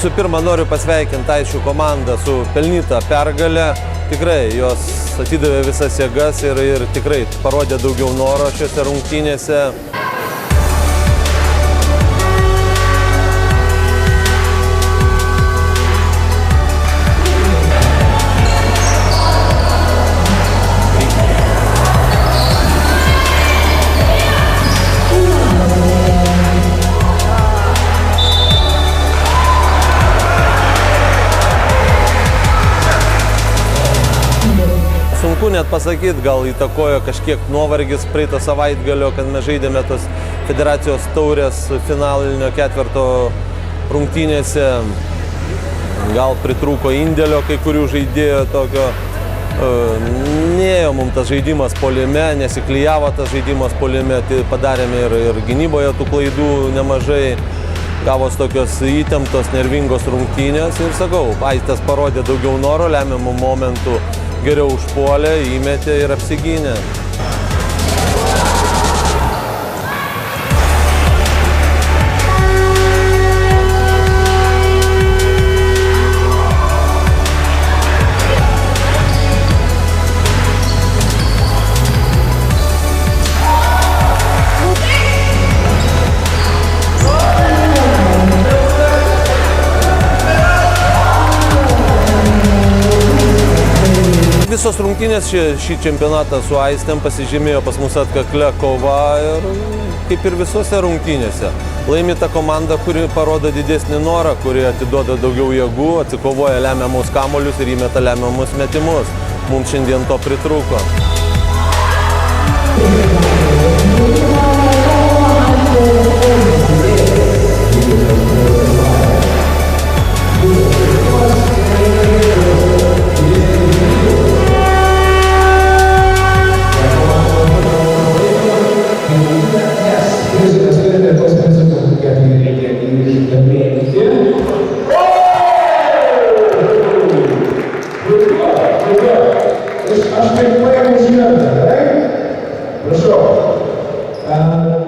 Visų pirma, noriu pasveikinti Aičių komandą su pelnyta pergale. Tikrai jos atidavė visas jėgas ir tikrai parodė daugiau noro šiose rungtynėse. Sunku net pasakyti, gal įtakojo kažkiek nuovargis praeito savaitgalio, kad mes žaidėme tos federacijos taurės finalinio ketverto rungtynėse. Gal pritrūko indėlio kai kurių žaidėjų tokio. Nėjo mums tas žaidimas puolime, nesiklijavo tas žaidimas puolime, tai padarėme ir gynyboje tų klaidų nemažai. Gavos tokios įtemptos, nervingos rungtynės ir sakau, Aistas parodė daugiau noro, lemiamų momentų geriau užpuolė, įmetė ir apsigynė. Visos rungtynės šį čempionatą su Aistėm pasižymėjo pas mus atkaklia kova ir kaip ir visose rungtynėse. Laimi ta komanda, kuri parodo didesnį norą, kuri atiduoda daugiau jėgų, atsikovoja lemiamus kamuolius ir įmeta lemiamus metimus. Mums šiandien to pritrūko. Aš kaip paėmė žinotą, gerai? Prašau.